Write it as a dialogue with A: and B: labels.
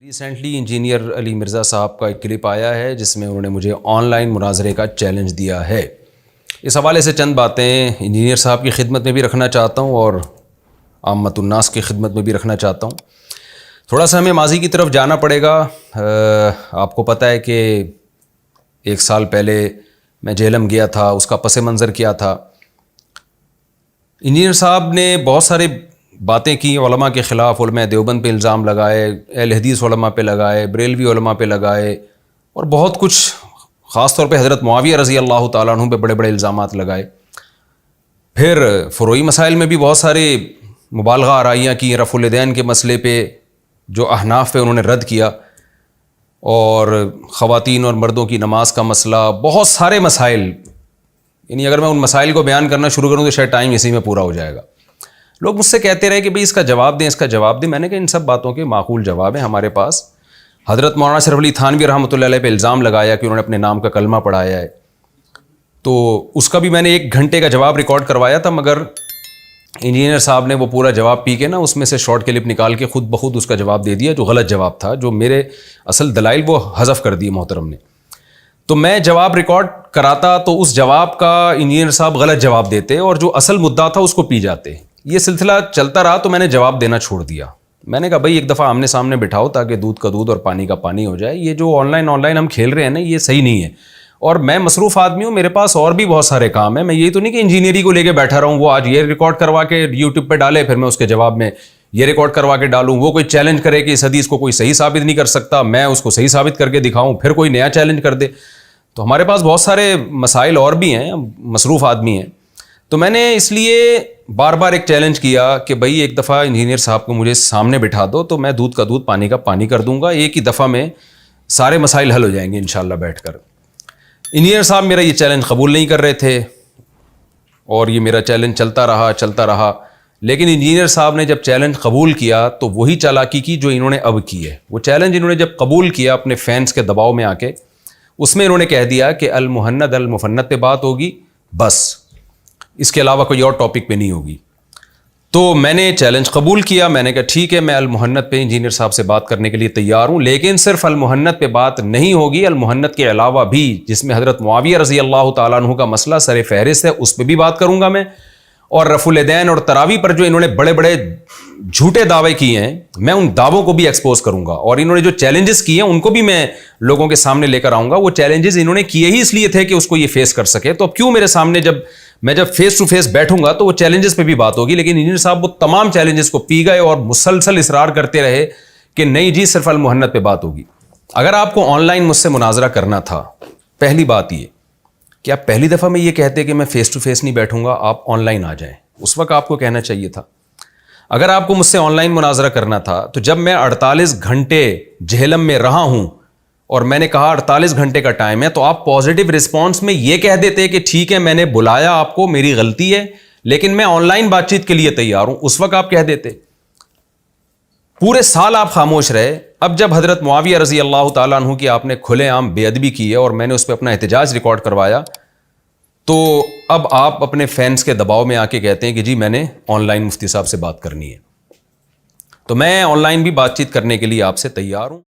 A: Recently engineer علی مرزا صاحب کا ایک کلپ آیا ہے جس میں انہوں نے مجھے آن لائن مناظرے کا چیلنج دیا ہے. اس حوالے سے چند باتیں انجینئر صاحب کی خدمت میں بھی رکھنا چاہتا ہوں اور عامت الناس کی خدمت میں بھی رکھنا چاہتا ہوں. تھوڑا سا ہمیں ماضی کی طرف جانا پڑے گا. آپ کو پتہ ہے کہ 1 سال پہلے میں جہلم گیا تھا، اس کا پس منظر کیا تھا. انجینئر صاحب نے بہت سارے باتیں کی، علماء کے خلاف، علماء دیوبند پہ الزام لگائے، اہل حدیث علماء پہ لگائے، بریلوی علماء پہ لگائے، اور بہت کچھ، خاص طور پہ حضرت معاویہ رضی اللہ تعالیٰ عنہ پہ بڑے بڑے الزامات لگائے. پھر فروعی مسائل میں بھی بہت سارے مبالغہ آرائیاں کی. رفع الیدین کے مسئلے پہ جو احناف پہ انہوں نے رد کیا، اور خواتین اور مردوں کی نماز کا مسئلہ، بہت سارے مسائل. یعنی اگر میں ان مسائل کو بیان کرنا شروع کروں تو شاید ٹائم اسی میں پورا ہو جائے گا. لوگ مجھ سے کہتے رہے کہ بھئی اس کا جواب دیں، اس کا جواب دیں. میں نے کہا ان سب باتوں کے معقول جواب ہیں ہمارے پاس. حضرت مولانا اشرف علی تھانوی رحمۃ اللہ علیہ پہ الزام لگایا کہ انہوں نے اپنے نام کا کلمہ پڑھایا ہے، تو اس کا بھی میں نے 1 گھنٹے کا جواب ریکارڈ کروایا تھا، مگر انجینئر صاحب نے وہ پورا جواب پی کے نا اس میں سے شارٹ کلپ نکال کے خود بخود اس کا جواب دے دیا، جو غلط جواب تھا. جو میرے اصل دلائل وہ حذف کر دیے محترم نے. تو میں جواب ریکارڈ کراتا تو اس جواب کا انجینئر صاحب غلط جواب دیتے اور جو اصل مدعا تھا اس کو پی جاتے. یہ سلسلہ چلتا رہا تو میں نے جواب دینا چھوڑ دیا. میں نے کہا بھائی ایک دفعہ آمنے سامنے بٹھاؤ تاکہ دودھ کا دودھ اور پانی کا پانی ہو جائے. یہ جو آن لائن ہم کھیل رہے ہیں نا، یہ صحیح نہیں ہے. اور میں مصروف آدمی ہوں، میرے پاس اور بھی بہت سارے کام ہیں. میں یہ تو نہیں کہ انجینئری کو لے کے بیٹھا رہا ہوں، وہ آج یہ ریکارڈ کروا کے یوٹیوب پہ ڈالے، پھر میں اس کے جواب میں یہ ریکارڈ کروا کے ڈالوں. وہ کوئی چیلنج کرے کہ اس حدیث کو کوئی صحیح ثابت نہیں کر سکتا، میں اس کو صحیح ثابت کر کے دکھاؤں، پھر کوئی نیا چیلنج کر دے. تو ہمارے پاس بہت سارے مسائل اور بھی ہیں، مصروف آدمی ہیں. تو میں نے اس لیے بار بار ایک چیلنج کیا کہ بھائی ایک دفعہ انجینئر صاحب کو مجھے سامنے بٹھا دو تو میں دودھ کا دودھ پانی کا پانی کر دوں گا. ایک ہی دفعہ میں سارے مسائل حل ہو جائیں گے انشاءاللہ بیٹھ کر. انجینئر صاحب میرا یہ چیلنج قبول نہیں کر رہے تھے اور یہ میرا چیلنج چلتا رہا. لیکن انجینئر صاحب نے جب چیلنج قبول کیا تو وہی چالاکی کی جو انہوں نے اب کی ہے. وہ چیلنج انہوں نے جب قبول کیا اپنے فینس کے دباؤ میں آ کے، اس میں انہوں نے کہہ دیا کہ المہند المفند پہ بات ہوگی، بس اس کے علاوہ کوئی اور ٹاپک پہ نہیں ہوگی. تو میں نے چیلنج قبول کیا. میں نے کہا ٹھیک ہے، میں المہند پہ انجینئر صاحب سے بات کرنے کے لیے تیار ہوں، لیکن صرف المہند پہ بات نہیں ہوگی. المہند کے علاوہ بھی جس میں حضرت معاویہ رضی اللہ تعالیٰ عنہ کا مسئلہ سر فہرست ہے، اس پہ بھی بات کروں گا میں. اور رفع الیدین اور تراویح پر جو انہوں نے بڑے بڑے جھوٹے دعوے کیے ہیں، میں ان دعووں کو بھی ایکسپوز کروں گا. اور انہوں نے جو چیلنجز کیے ہیں ان کو بھی میں لوگوں کے سامنے لے کر آؤں گا. وہ چیلنجز انہوں نے کیے ہی اس لیے تھے کہ اس کو یہ فیس کر سکے. تو اب کیوں میرے سامنے جب فیس ٹو فیس بیٹھوں گا تو وہ چیلنجز پہ بھی بات ہوگی. لیکن انجینئر صاحب وہ تمام چیلنجز کو پی گئے اور مسلسل اصرار کرتے رہے کہ نہیں جی صرف المہند پہ بات ہوگی. اگر آپ کو آن لائن مجھ سے مناظرہ کرنا تھا، پہلی بات یہ کہ آپ پہلی دفعہ میں یہ کہتے کہ میں فیس ٹو فیس نہیں بیٹھوں گا، آپ آن لائن آ جائیں. اس وقت آپ کو کہنا چاہیے تھا. اگر آپ کو مجھ سے آن لائن مناظرہ کرنا تھا تو جب میں 48 گھنٹے جہلم میں رہا ہوں اور میں نے کہا 48 گھنٹے کا ٹائم ہے، تو آپ پازیٹیو رسپانس میں یہ کہہ دیتے کہ ٹھیک ہے میں نے بلایا آپ کو، میری غلطی ہے، لیکن میں آن لائن بات چیت کے لیے تیار ہوں. اس وقت آپ کہہ دیتے. پورے سال آپ خاموش رہے. اب جب حضرت معاویہ رضی اللہ تعالیٰ عنہ کی آپ نے کھلے عام بے ادبی کی ہے اور میں نے اس پہ اپنا احتجاج ریکارڈ کروایا، تو اب آپ اپنے فینس کے دباؤ میں آ کے کہتے ہیں کہ جی میں نے آن لائن مفتی صاحب سے بات کرنی ہے. تو میں آن لائن بھی بات چیت کرنے کے لیے آپ سے تیار ہوں.